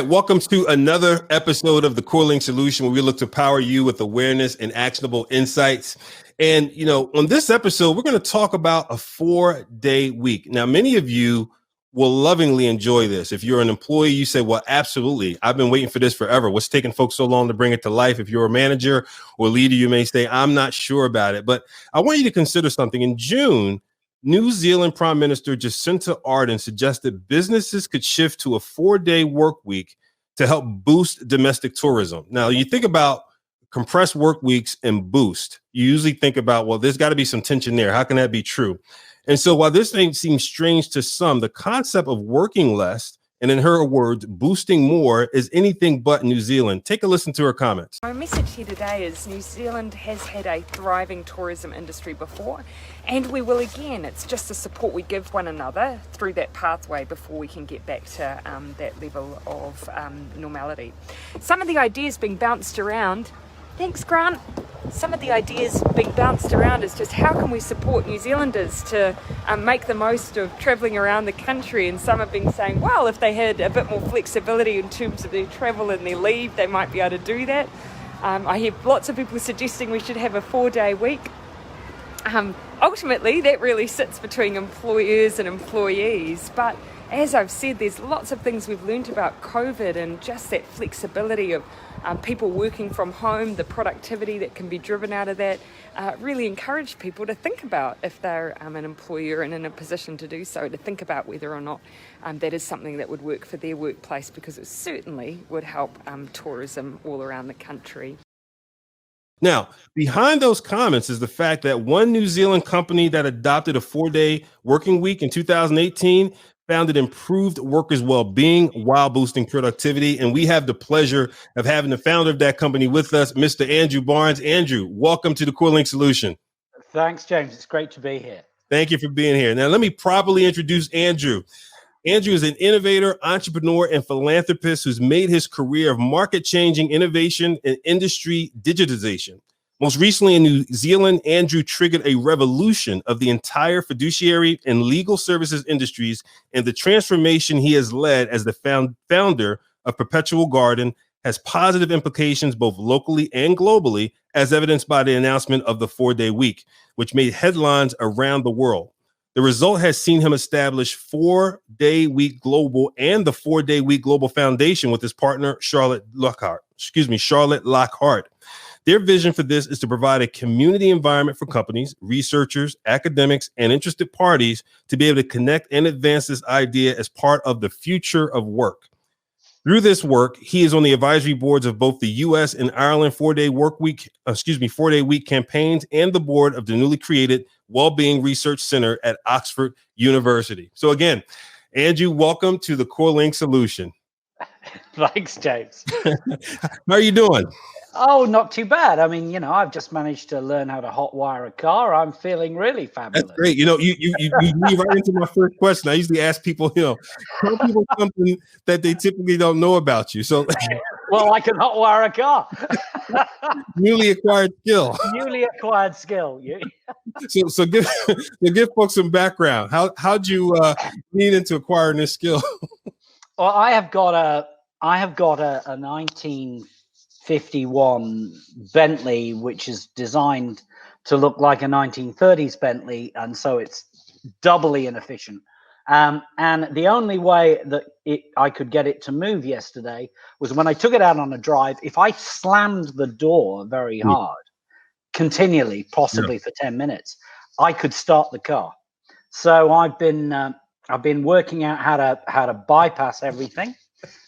right, welcome to another episode of the Core Solution, where we look to power you with awareness and actionable insights. And, on this episode, we're going to talk about a 4-day week. Now, many of you will lovingly enjoy this. If you're an employee, you say, well, absolutely. I've been waiting for this forever. What's taking folks so long to bring it to life? If you're a manager or leader, you may say, I'm not sure about it. But I want you to consider something. In June, New Zealand Prime Minister Jacinta Ardern suggested businesses could shift to a 4-day work week to help boost domestic tourism. Now, you think about compressed work weeks and boost. You usually think about, well, there's got to be some tension there. How can that be true? And so while this thing seems strange to some, the concept of working less, and in her words, boosting more, is anything but New Zealand. Take a listen to her comments. My message here today is New Zealand has had a thriving tourism industry before, and we will again. It's just the support we give one another through that pathway before we can get back to that level of normality. Some of the ideas being bounced around, thanks Grant, some of the ideas being bounced around is just how can we support New Zealanders to make the most of travelling around the country, and some have been saying, well, if they had a bit more flexibility in terms of their travel and their leave, they might be able to do that. I hear lots of people suggesting we should have a 4-day week. Ultimately, that really sits between employers and employees, but as I've said, there's lots of things we've learned about COVID and just that flexibility of people working from home, the productivity that can be driven out of that, really encourage people to think about, if they're an employer and in a position to do so, to think about whether or not that is something that would work for their workplace, because it certainly would help tourism all around the country. Now, behind those comments is the fact that one New Zealand company that adopted a 4-day working week in 2018 found it improved workers' well-being while boosting productivity. And we have the pleasure of having the founder of that company with us, Mr. Andrew Barnes. Andrew, welcome to the Core Solution. Thanks, James. It's great to be here. Thank you for being here. Now, let me properly introduce Andrew. Andrew is an innovator, entrepreneur, and philanthropist who's made his career of market-changing innovation and industry digitization. Most recently in New Zealand, Andrew triggered a revolution of the entire fiduciary and legal services industries, and the transformation he has led as the founder of Perpetual Garden has positive implications both locally and globally, as evidenced by the announcement of the 4-day week, which made headlines around the world. The result has seen him establish 4-day week global and the 4-day week global foundation with his partner, Charlotte Lockhart. Their vision for this is to provide a community environment for companies, researchers, academics, and interested parties to be able to connect and advance this idea as part of the future of work. Through this work, he is on the advisory boards of both the U.S. and Ireland 4-day week campaigns and the board of the newly created Wellbeing Research Center at Oxford University. So again, Andrew, welcome to the Core Solution. Thanks, James. How are you doing? Oh, not too bad. I mean, I've just managed to learn how to hotwire a car. I'm feeling really fabulous. That's great. You lead right into my first question. I usually ask people, tell people something that they typically don't know about you. So, well, I can hotwire a car. Newly acquired skill. Newly acquired skill. So give folks some background. How'd you lean into acquiring this skill? Well, I have got a 1951 Bentley, which is designed to look like a 1930s Bentley, and so it's doubly inefficient. And the only way that I could get it to move yesterday was when I took it out on a drive. If I slammed the door very hard, continually, possibly for 10 minutes, I could start the car. So I've been working out how to bypass everything,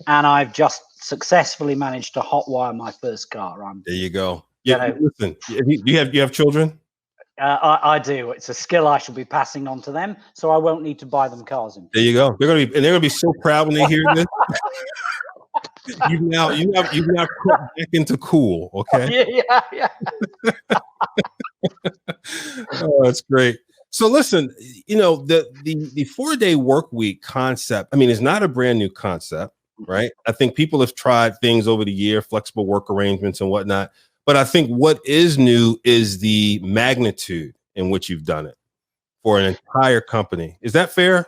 and I've just successfully managed to hotwire my first car. There you go. Yeah, listen. You have children? I do. It's a skill I shall be passing on to them, so I won't need to buy them cars. There you go. They're gonna be so proud when they hear this. You've now put back into cool. Okay. Yeah. Oh, that's great. So listen, the 4-day work week concept, is not a brand new concept, right? I think people have tried things over the year, flexible work arrangements and whatnot. But I think what is new is the magnitude in which you've done it for an entire company. Is that fair?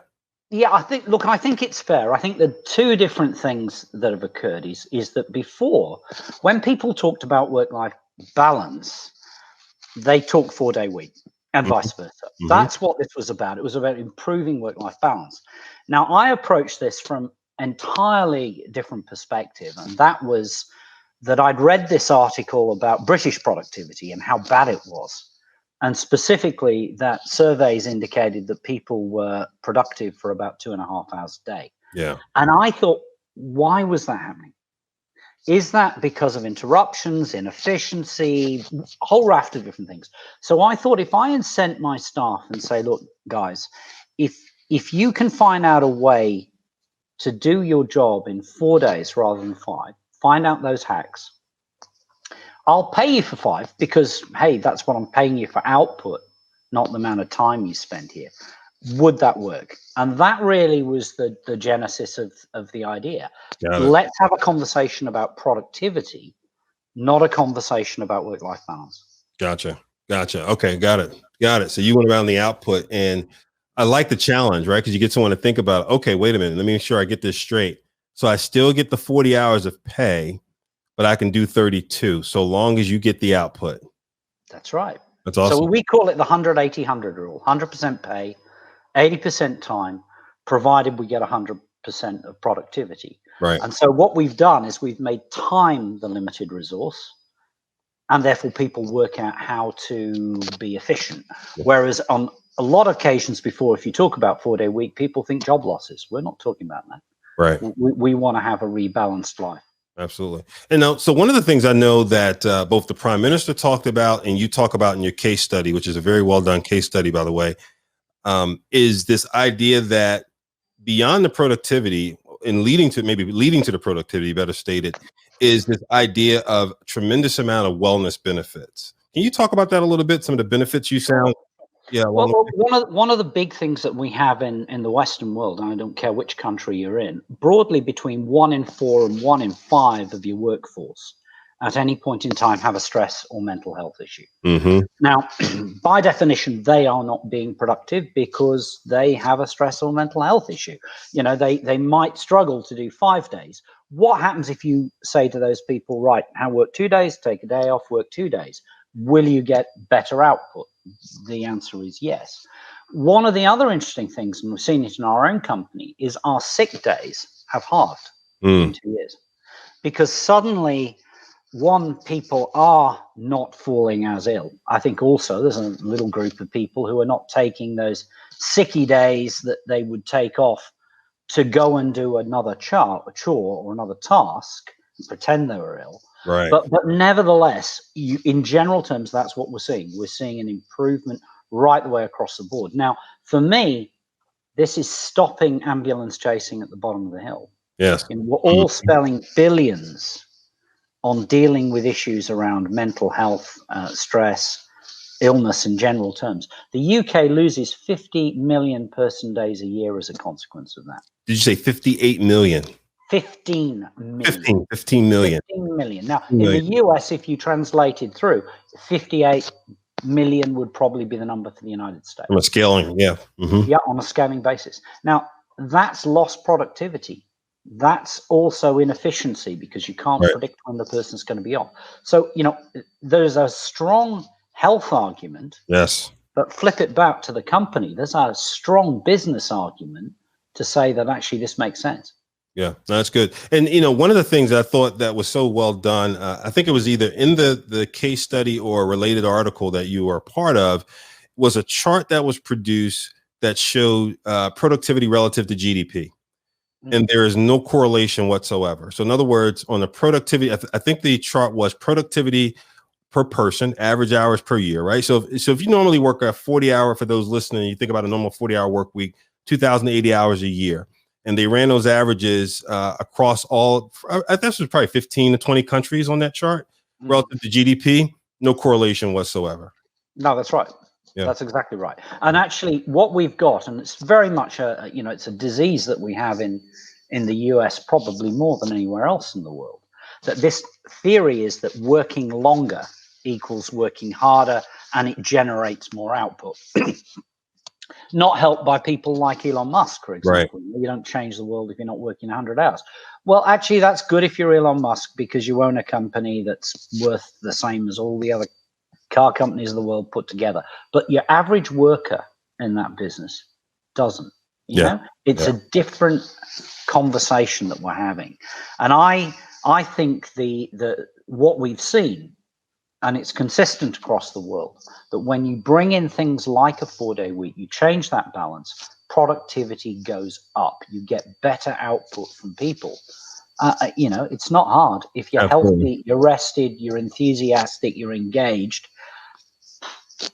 Yeah, I think it's fair. I think the two different things that have occurred is that before, when people talked about work-life balance, they talked 4-day week and vice versa. Mm-hmm. That's what this was about. It was about improving work-life balance. Now, I approached this from entirely different perspective, and that was that I'd read this article about British productivity and how bad it was. And specifically, that surveys indicated that people were productive for about 2.5 hours a day. Yeah. And I thought, why was that happening? Is that because of interruptions, inefficiency, a whole raft of different things? So I thought if I incent my staff and say, look, guys, if you can find out a way to do your job in 4 days rather than 5, find out those hacks. I'll pay you for 5 because, hey, that's what I'm paying you for output, not the amount of time you spend here. Would that work? And that really was the genesis of the idea. Let's have a conversation about productivity, not a conversation about work-life balance. Gotcha. Okay, got it. So you went around the output, and I like the challenge, right? Because you get someone to think about, okay, wait a minute, let me make sure I get this straight. So I still get the 40 hours of pay, but I can do 32 so long as you get the output. That's right. That's awesome. So we call it the 100-80-100 rule. 100% pay, 80% time, provided we get 100% of productivity. Right. And so what we've done is we've made time the limited resource, and therefore people work out how to be efficient. Whereas on a lot of occasions before, if you talk about 4-day week, people think job losses. We're not talking about that. Right. We want to have a rebalanced life. Absolutely. And now, so one of the things I know that both the Prime Minister talked about and you talk about in your case study, which is a very well done case study, by the way, is this idea that beyond the productivity and leading to the productivity, better stated, is this idea of tremendous amount of wellness benefits. Can you talk about that a little bit? Some of the benefits you sound. Yeah. Well, one of the big things that we have in the Western world, and I don't care which country you're in, broadly between 1 in 4 and 1 in 5 of your workforce at any point in time have a stress or mental health issue. Mm-hmm. Now, by definition, they are not being productive because they have a stress or mental health issue. You know, they might struggle to do 5 days. What happens if you say to those people, right, now work 2 days, take a day off, work 2 days? Will you get better output? The answer is yes. One of the other interesting things, and we've seen it in our own company, is our sick days have halved in 2 years. Because suddenly, one, people are not falling as ill. I think also there's a little group of people who are not taking those sicky days that they would take off to go and do another chore or another task and pretend they were ill. Right. But nevertheless, in general terms, that's what we're seeing. We're seeing an improvement right the way across the board. Now, for me, this is stopping ambulance chasing at the bottom of the hill. Yes. And we're all spending billions on dealing with issues around mental health, stress, illness in general terms. The UK loses 50 million person days a year as a consequence of that. Did you say 58 million? 15 million. 15 million. 15 million. Now, in the US, if you translated through, 58 million would probably be the number for the United States. From a scaling, yeah. Mm-hmm. Yeah, on a scaling basis. Now, that's lost productivity. That's also inefficiency because you can't predict when the person's going to be off. So, you know, there's a strong health argument. Yes. But flip it back to the company. There's a strong business argument to say that actually this makes sense. Yeah, that's good. And, you know, one of the things I thought that was so well done, I think it was either in the case study or a related article that you were a part of, was a chart that was produced that showed productivity relative to GDP. And there is no correlation whatsoever. So in other words, on the productivity, I think the chart was productivity per person, average hours per year, right? So if you normally work a 40-hour, for those listening, you think about a normal 40-hour work week, 2,080 hours a year. And they ran those averages across all, I think this was probably 15 to 20 countries on that chart relative to GDP, no correlation whatsoever. No, that's right. Yeah. That's exactly right. And actually what we've got, and it's very much it's a disease that we have in the US, probably more than anywhere else in the world, that this theory is that working longer equals working harder and it generates more output. not helped by people like Elon Musk, for Right. example. You don't change the world if you're not working 100 hours. Well, actually, that's good if you're Elon Musk, because you own a company that's worth the same as all the other car companies of the world put together. But your average worker in that business doesn't. You know, it's a different conversation that we're having. And I think the what we've seen, and it's consistent across the world, that when you bring in things like a 4-day week, you change that balance, productivity goes up. You get better output from people. You know, it's not hard. If you're healthy, you're rested, you're enthusiastic, you're engaged,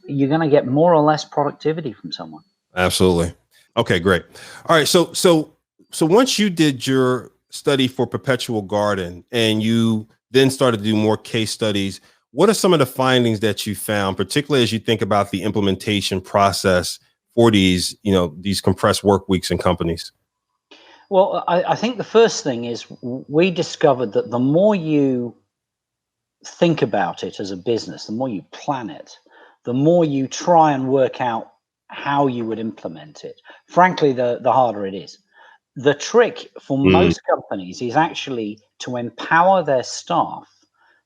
you're going to get more or less productivity from someone. Absolutely. Okay, great. All right. So once you did your study for Perpetual Garden and you then started to do more case studies, what are some of the findings that you found, particularly as you think about the implementation process for these, these compressed work weeks in companies? Well, I think the first thing is we discovered that the more you think about it as a business, the more you plan it, the more you try and work out how you would implement it. Frankly, the harder it is. The trick for most companies is actually to empower their staff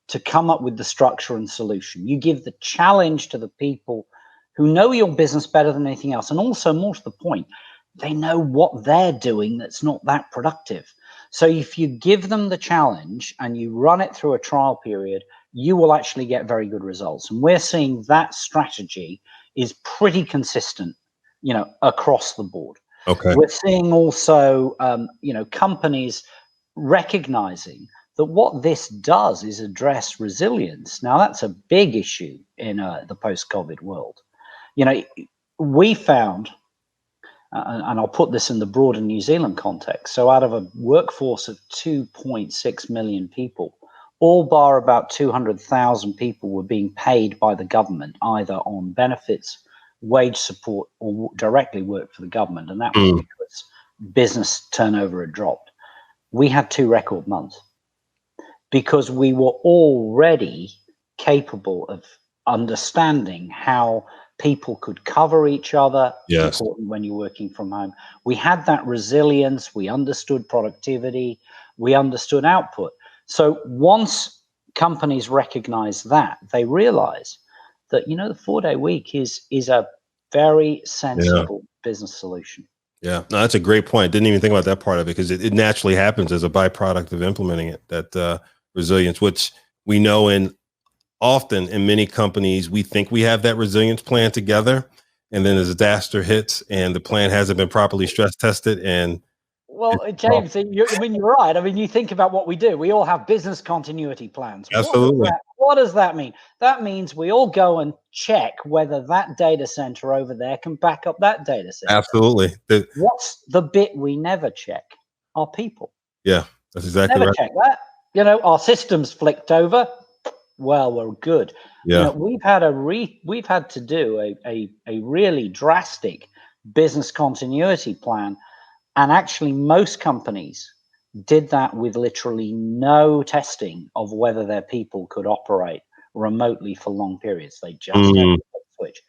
to come up with the structure and solution. You give the challenge to the people who know your business better than anything else. And also, more to the point, they know what they're doing that's not that productive. So if you give them the challenge and you run it through a trial period, you will actually get very good results. And we're seeing that strategy is pretty consistent, across the board. Okay. We're seeing also, companies recognizing that what this does is address resilience. Now, that's a big issue in the post-COVID world. We found, and I'll put this in the broader New Zealand context, so out of a workforce of 2.6 million people, all bar about 200,000 people were being paid by the government, either on benefits, wage support, or directly worked for the government. And that was because business turnover had dropped. We had 2 record months because we were already capable of understanding how people could cover each other. Yes. Important when you're working from home. We had that resilience. We understood productivity. We understood output. So once companies recognize that, they realize that, the 4-day week is a very sensible business solution. Yeah, no, that's a great point. Didn't even think about that part of it, because it naturally happens as a byproduct of implementing it, that resilience, which we know often in many companies, we think we have that resilience plan together. And then the disaster hits and the plan hasn't been properly stress tested. And well, James, you're right. I mean, you think about what we do. We all have business continuity plans. Absolutely. What does that mean? That means we all go and check whether that data center over there can back up that data center. Absolutely. What's the bit we never check? Our people. Yeah, that's exactly never right. Check that. Our systems flicked over. Well, we're good. Yeah. We've had to do a really drastic business continuity plan. And actually, most companies did that with literally no testing of whether their people could operate remotely for long periods. They just had to switch.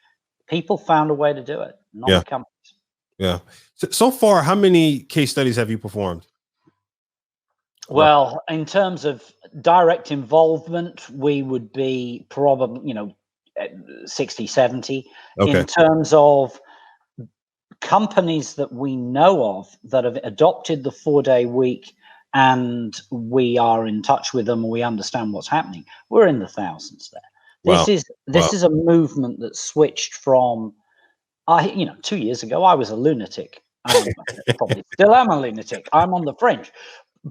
People found a way to do it, not the companies. Yeah. So far, how many case studies have you performed? Well, in terms of direct involvement, we would be probably, 60, 70. Okay. In terms of companies that we know of that have adopted the 4-day week and we are in touch with them and we understand what's happening, we're in the thousands there. Wow. This is a movement that switched from 2 years ago I was a lunatic. Probably still am a lunatic. I'm on the fringe.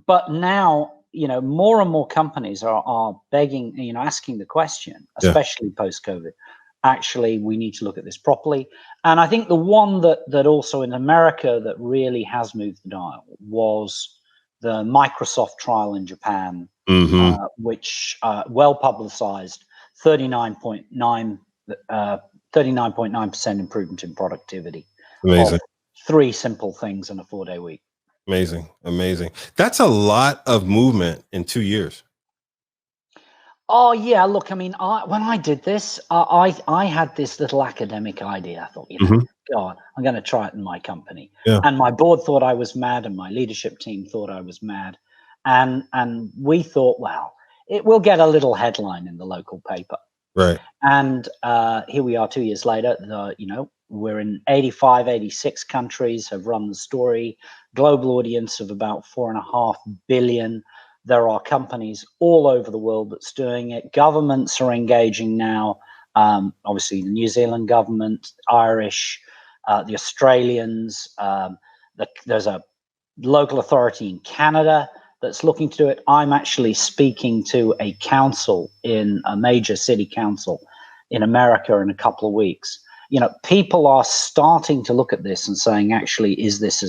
But now, more and more companies are begging, asking the question, especially post-COVID. Actually, we need to look at this properly. And I think the one that also in America that really has moved the dial was the Microsoft trial in Japan, which well publicized 39.9% improvement in productivity. Amazing. 3 simple things in a 4-day week. Amazing. That's a lot of movement in 2 years. Oh yeah, look, I mean, when I did this, I had this little academic idea. I thought, God, I'm going to try it in my company. Yeah. And my board thought I was mad, and my leadership team thought I was mad. And we thought, well, it will get a little headline in the local paper. Right. And here we are 2 years later. We're in 85, 86 countries, have run the story, global audience of about 4.5 billion. There are companies all over the world that's doing it. Governments are engaging now. Obviously, the New Zealand government, Irish, the Australians. There's a local authority in Canada that's looking to do it. I'm actually speaking to a council in a major city council in America in a couple of weeks. People are starting to look at this and saying, actually, is this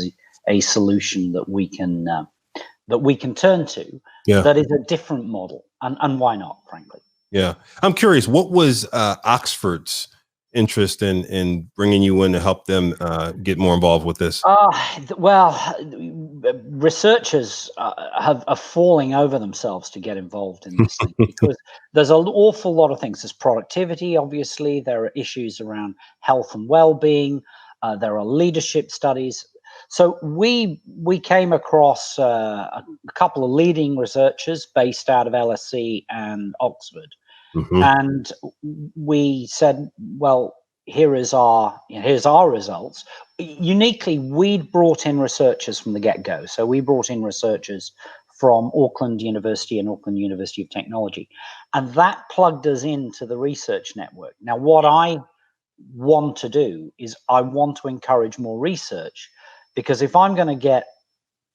a solution that we can turn to? Yeah. That is a different model, and why not, frankly? Yeah. I'm curious, what was Oxford's interest in bringing you in to help them get more involved with this? Well, researchers are falling over themselves to get involved in this thing because there's an awful lot of things. There's productivity, obviously. There are issues around health and well-being. There are leadership studies. So we came across a couple of leading researchers based out of LSE and Oxford. Mm-hmm. And we said, well, here's our results. Uniquely, we'd brought in researchers from the get-go. So we brought in researchers from Auckland University and Auckland University of Technology. And that plugged us into the research network. Now, what I want to do is I want to encourage more research, because if I'm going to get,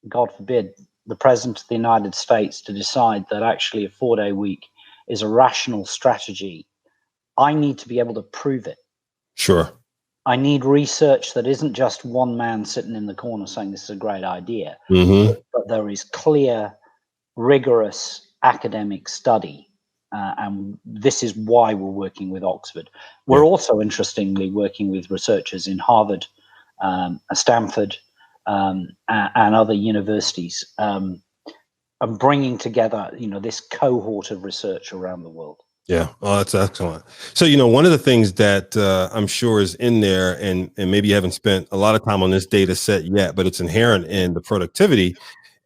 God forbid, the President of the United States to decide that actually a 4-day week is a rational strategy, I need to be able to prove it. Sure. I need research that isn't just one man sitting in the corner saying this is a great idea, Mm-hmm. but there is clear, rigorous academic study. And this is why we're working with Oxford. We're also, interestingly, working with researchers in Harvard, Stanford, and other universities, and bringing together, this cohort of research around the world. Yeah. Oh, that's excellent. So, one of the things that I'm sure is in there, and maybe you haven't spent a lot of time on this data set yet, but it's inherent in the productivity,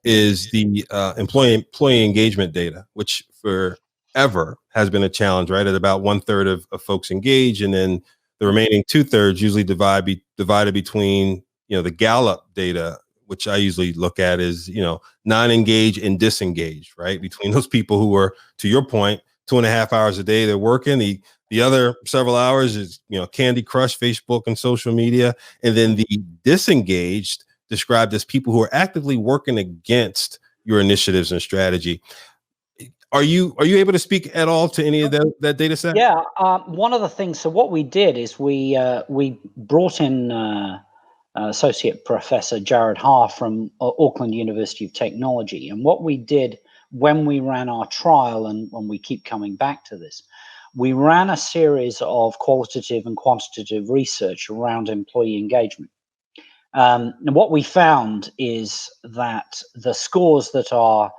is the employee engagement data, which forever has been a challenge, right? At about 1/3 of folks engage, and then the remaining 2/3 usually divided between, the Gallup data, which I usually look at as, non-engaged and disengaged, right? Between those people who are, to your point, 2.5 hours a day they're working. The other several hours is, Candy Crush, Facebook, and social media. And then the disengaged, described as people who are actively working against your initiatives and strategy. Are you able to speak at all to any of that data set? Yeah. One of the things, so what we did is we brought in Associate Professor Jared Haar from Auckland University of Technology. And what we did when we ran our trial, and when we keep coming back to this, we ran a series of qualitative and quantitative research around employee engagement. And what we found is that the scores that are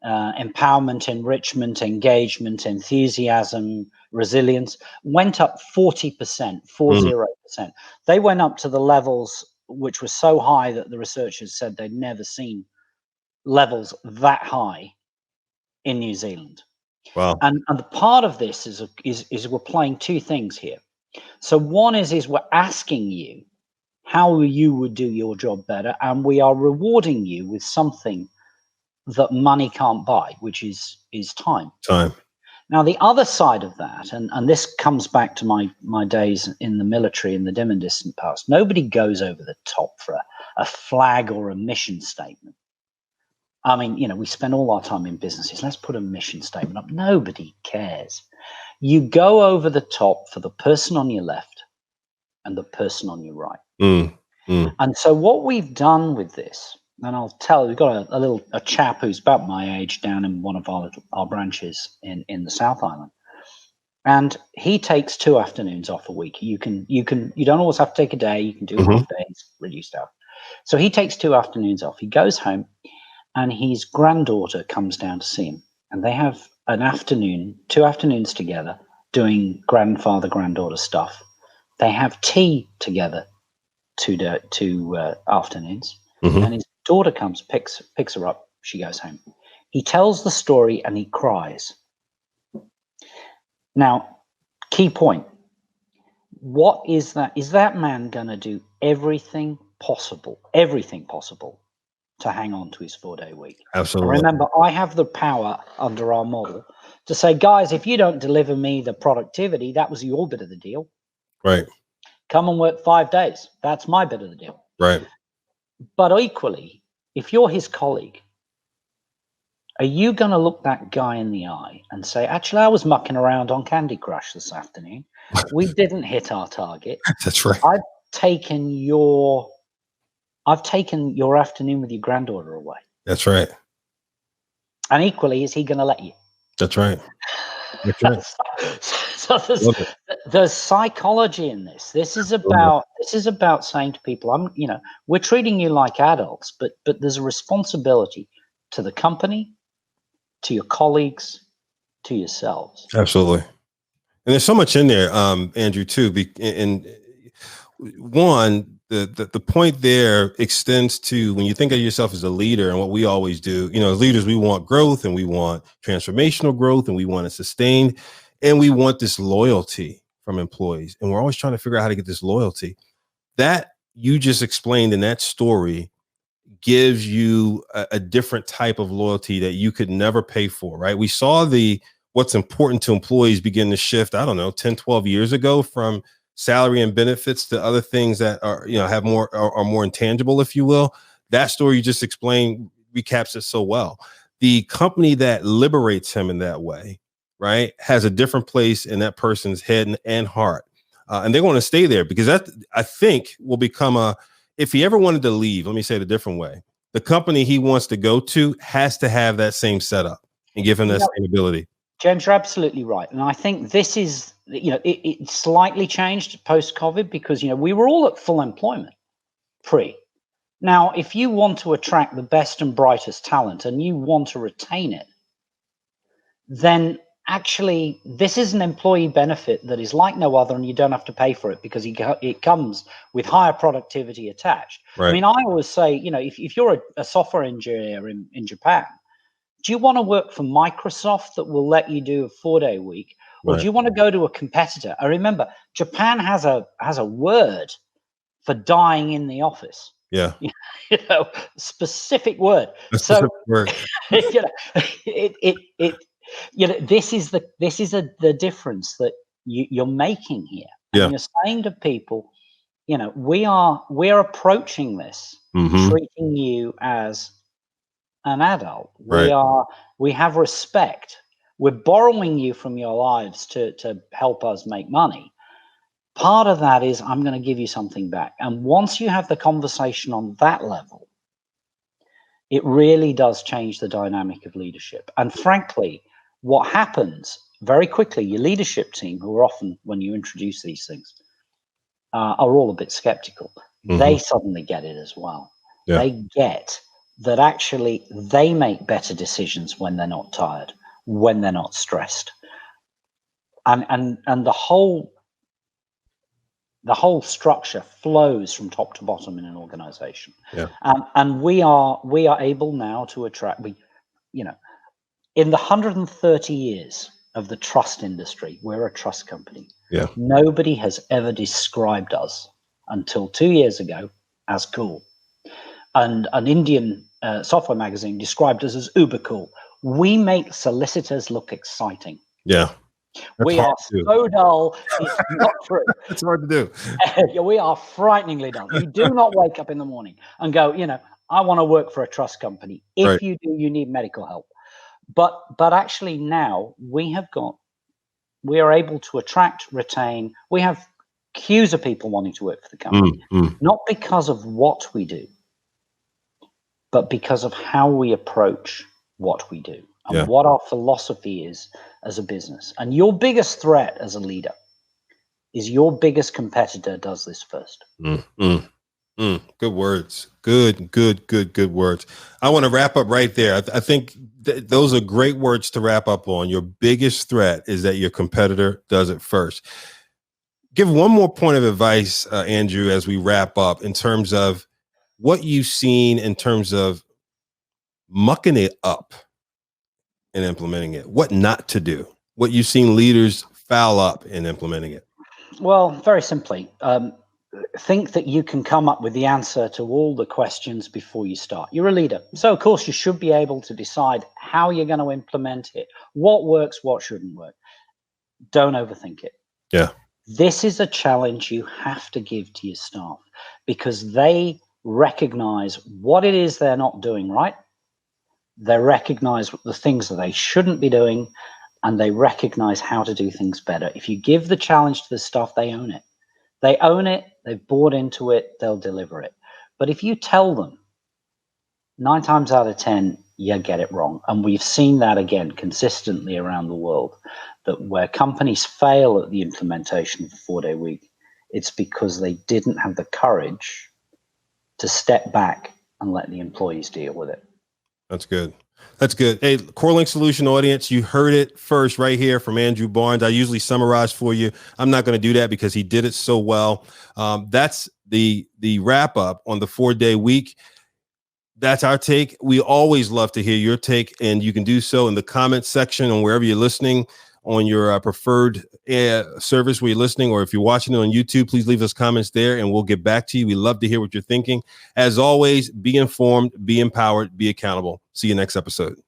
empowerment, enrichment, engagement, enthusiasm, resilience went up 40%, 40%. They went up to the levels which were so high that the researchers said they'd never seen levels that high in New Zealand. Wow. And the part of this is we're playing two things here. So one is we're asking you how you would do your job better, and we are rewarding you with something that money can't buy, which is time. Now, the other side of that, and this comes back to my days in the military in the dim and distant past, nobody goes over the top for a flag or a mission statement. I mean, we spend all our time in businesses. Let's put a mission statement up. Nobody cares. You go over the top for the person on your left and the person on your right. And so what we've done with this, and I'll tell you, we've got a chap who's about my age down in one of our branches in the South Island, and he takes 2 afternoons off a week. You don't always have to take a day. You can do half days, reduced hours. So he takes 2 afternoons off. He goes home, and his granddaughter comes down to see him, and they have an afternoon, 2 afternoons together, doing grandfather-granddaughter stuff. They have tea together two afternoons, Mm-hmm. and his daughter comes, picks her up. She goes home. He tells the story and he cries. Now, key point. What is that? Is that man going to do everything possible to hang on to his 4-day week? Absolutely. And remember, I have the power under our model to say, guys, if you don't deliver me the productivity, that was your bit of the deal. Right. Come and work 5 days. That's my bit of the deal. Right. But equally, if you're his colleague, are you going to look that guy in the eye and say, actually, I was mucking around on Candy Crush this afternoon. We didn't hit our target. That's right. I've taken your afternoon with your granddaughter away. That's right. And equally, is he going to let you? That's right. That's right. So there's psychology in this. This is about saying to people, we're treating you like adults, but there's a responsibility to the company, to your colleagues, to yourselves. Absolutely. And there's so much in there, Andrew, too. And one, the point there extends to when you think of yourself as a leader, and what we always do, as leaders, we want growth, and we want transformational growth, and we want it sustained, and we want this loyalty from employees. And we're always trying to figure out how to get this loyalty. That you just explained in that story gives you a different type of loyalty that you could never pay for, right? We saw what's important to employees begin to shift, 10, 12 years ago, from salary and benefits to other things that are, have more, are more intangible, if you will. That story you just explained recaps it so well. The company that liberates him in that way, right, has a different place in that person's head and heart. And they're going to stay there because that, I think, will become if he ever wanted to leave, let me say it a different way. The company he wants to go to has to have that same setup and give him that same ability. James, you're absolutely right. And I think this is, it slightly changed post-COVID because, we were all at full employment pre. Now, if you want to attract the best and brightest talent and you want to retain it, then actually this is an employee benefit that is like no other, and you don't have to pay for it because it comes with higher productivity attached. Right. I mean, I always say, if you're a software engineer in Japan, do you want to work for Microsoft that will let you do a 4-day week? Or Right. do you want to go to a competitor? I remember Japan has a word for dying in the office. Yeah. Specific word. Specific word. This is the difference that you're making here. Yeah. And you're saying to people, we're approaching this, Mm-hmm. treating you as an adult. Right. We have respect. We're borrowing you from your lives to help us make money. Part of that is I'm going to give you something back. And once you have the conversation on that level, it really does change the dynamic of leadership. And frankly, what happens very quickly, your leadership team, who are often, when you introduce these things, are all a bit skeptical. Mm-hmm. They suddenly get it as well. Yeah. They get that actually they make better decisions when they're not tired, when they're not stressed. And the whole structure flows from top to bottom in an organization. Yeah. And we are able now to attract, in the 130 years of the trust industry, we're a trust company. Yeah. Nobody has ever described us until 2 years ago as cool. And an Indian software magazine described us as uber cool. We make solicitors look exciting. Yeah. We are so dull. It's not true. It's hard to do. We are frighteningly dull. You do not wake up in the morning and go, I want to work for a trust company. If Right. you do, you need medical help. But actually now we are able to attract, retain. We have queues of people wanting to work for the company, not because of what we do, but because of how we approach what we do and what our philosophy is as a business. And your biggest threat as a leader is your biggest competitor does this first. Good words. Good words. I want to wrap up right there. I think those are great words to wrap up on. Your biggest threat is that your competitor does it first. give one more point of advice, Andrew, as we wrap up in terms of what you've seen in terms of mucking it up and implementing it, what not to do, what you've seen leaders foul up in implementing it. Well, very simply, think that you can come up with the answer to all the questions before you start. You're a leader. So, of course, you should be able to decide how you're going to implement it, what works, what shouldn't work. Don't overthink it. Yeah. This is a challenge you have to give to your staff because they recognize what it is they're not doing right. They recognize the things that they shouldn't be doing, and they recognize how to do things better. If you give the challenge to the staff, they own it. They own it, they've bought into it, they'll deliver it. But if you tell them, 9 times out of 10, you get it wrong. And we've seen that again consistently around the world, that where companies fail at the implementation of the 4-day week, it's because they didn't have the courage to step back and let the employees deal with it. That's good. That's good. Hey, CoreLink Solution audience, you heard it first right here from Andrew Barnes. I usually summarize for you. I'm not going to do that because he did it so well. That's the wrap up on the 4-day week. That's our take. We always love to hear your take, and you can do so in the comments section on wherever you're listening on your preferred service where you're listening, or if you're watching it on YouTube, please leave us comments there and we'll get back to you. We love to hear what you're thinking. As always, be informed, be empowered, be accountable. See you next episode.